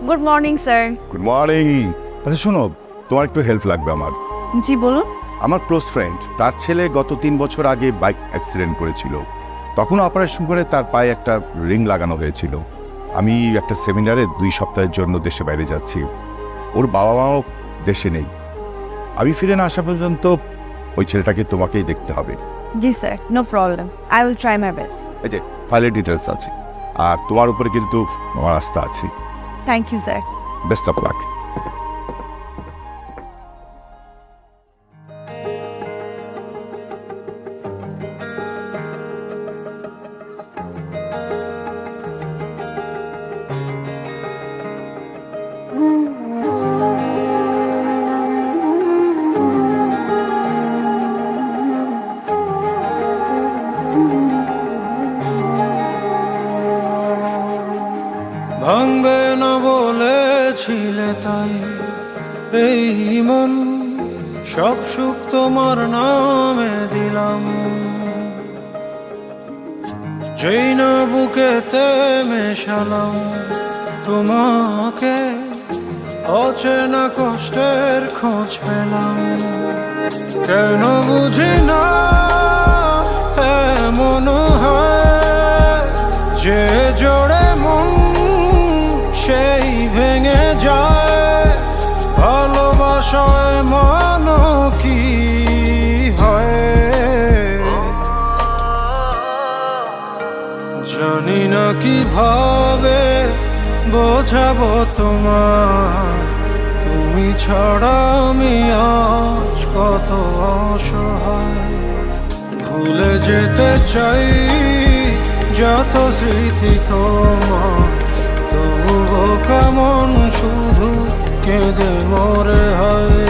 Good morning sir. Good morning. আচ্ছা শোনো, তোমার একটু হেল্প লাগবে আমার। জি বলুন। আমার ক্লোজ ফ্রেন্ড, তার ছেলে গত 3 বছর আগে বাইক অ্যাক্সিডেন্ট করেছিল। তখন অপারেশন করে তার পায়ে একটা রিং লাগানো হয়েছিল। আমি একটা সেমিনারে 2 সপ্তাহের জন্য দেশে বাইরে যাচ্ছি। ওর বাবা মাও দেশে নেই। আমি ফিরে না আসা পর্যন্ত ওই ছেলেটাকে তোমাকেই দেখতে হবে। Ji sir, no problem, I will try my best. এই যে ফাইলের ডিটেলস আছে, আর তোমার উপরে কিন্তু আমার আস্থা আছে। Thank you sir. Best of luck. ভাঙবে না বলেছিলে তাই এই মন, সব সুখ তোমার নামে দিলাম। যেই না বুকেতে মেশালাম তোমাকে, অচেনা কষ্টের খোঁজ পেলাম। কেন বুঝি না এমন হয় যে জোড়ে মন সেই ভেঙে যায়। ভালোবাসায় মানো কি হয় জানি না, কিভাবে বোঝাবো তোমার। তুমি ছাড়া আমি আজ কত অসহায়। ভুলে যেতে চাই যত স্মৃতি তোমার, তবুও কেমন শুধু কেঁদে মরে হয়।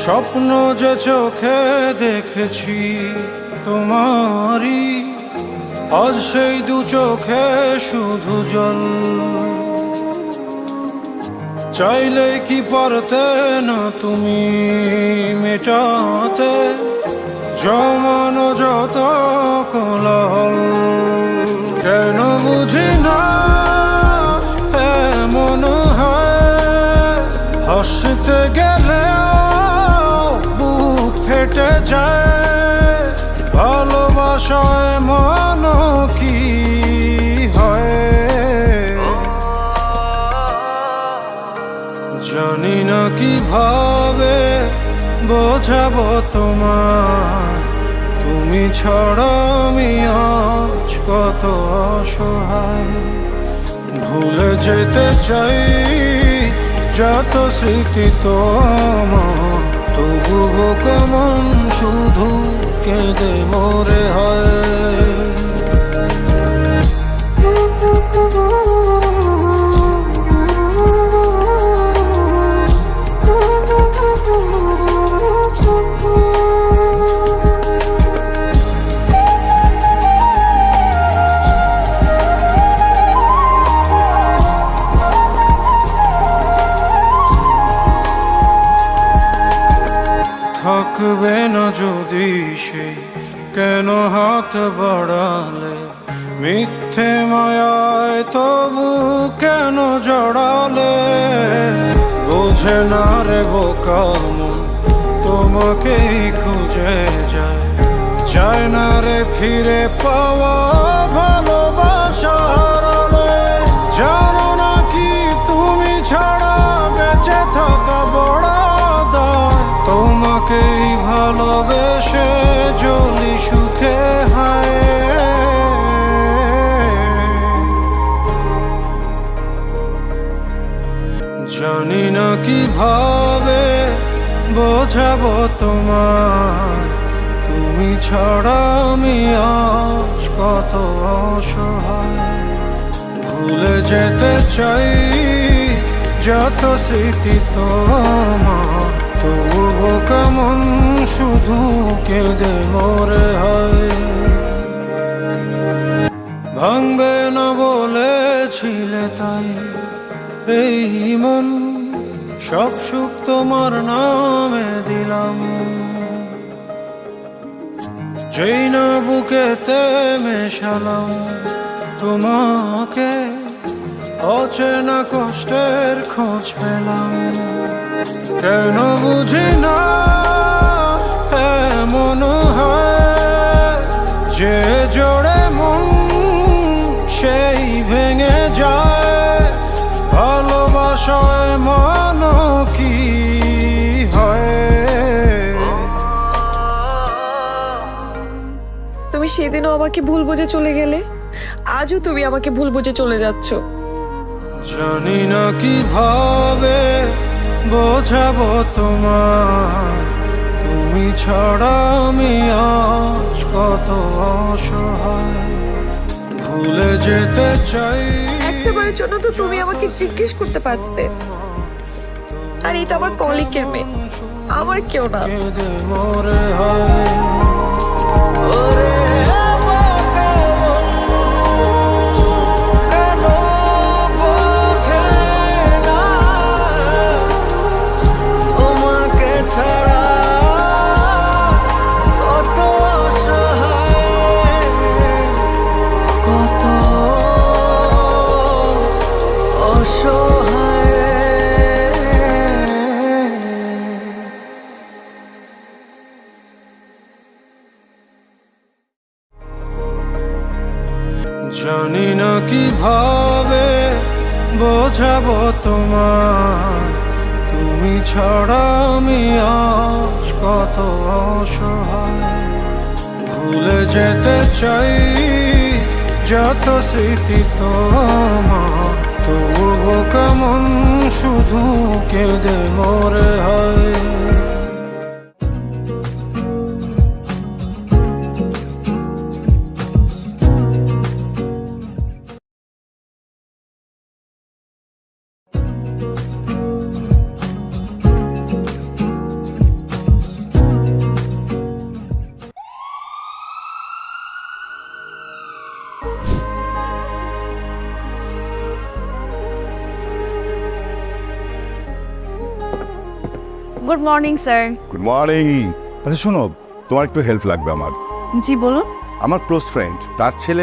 স্বপ্ন যে চোখে দেখেছি তোমারই, আজ সেই দু চোখে শুধু জল। চাইলে কি পারতে না তুমি মেটাতে জমানো যত কোলাহল। কেন বুঝি না এমন হয়, হাসতে গেলে ফেটে যায়। ভালোবাসায় মানো কি হয় জানি না, কিভাবে বোঝাবো তোমার। তুমি ছাড়া আমি আজ কত অসহায়। ভুলে যেতে চাই যত স্মৃতি তোমার, তবুও কেমন শুধু কেঁদে মরে হয়। থাকবে না যদি সেই, কেন হাত বাড়ালে? মিথ্যে মায়ায় তবু কেন জড়ালে? বোঝে না রে বোকা মন, তোমাকেই খুঁজে যায়। চায় না রে ফিরে পাওয়া ভালোবাসা হারালে। জানো না কি তুমি ছাড়া বেঁচে থাকা বড় দায়। তোমাকেই ভালোবেসে জ্বলি সুখে হায়। জানি না কিভাবে বোঝাবো তোমার। তুমি ছাড়া আমি আজ কত অসহায়। ভুলে যেতে চাই যত স্মৃতি তোমার, তবুও কেমন শুধু কেঁদে মরে হয়। ভাঙবে না বলেছিলে তাই এই মন, সব সুখ তোমার নামে দিলাম। যেই না বুকেতে মেশালাম তোমাকে, অচেনা কষ্টের খোঁজ পেলাম। কেন বুঝি না এমন হয়, যে জোড়ে মন সেই ভেঙে যায়। ভালোবাসায় মন কি হয়? তুমি সেদিনও আমাকে ভুল বুঝে চলে গেলে, আজও তুমি আমাকে ভুল বুঝে চলে যাচ্ছ। জানি না কিভাবে বোঝাবো তোমার, তুমি ছাড়া আমি আজ কত অসহায়। ভুলে যেতে চাই, একটাবারের জন্য তো তুমি আমাকে জিজ্ঞেস করতে পারতে। আর এটা আমার কলিগের মেয়ে, আমার কেউ না। কেঁদে মরে হয়। জানি না কিভাবে বোঝাবো তোমার, তুমি ছাড়া আমি আজ কত অসহায়। ভুলে যেতে চাই যত স্মৃতি তোমার, তবুও কেমন শুধু কেঁদে মরে হয়। Good morning sir. Good morning. আচ্ছা শোনো, তোমার একটু হেল্প লাগবে আমার। জি বলুন। আমার ক্লোজ ফ্রেন্ড, তার ছেলে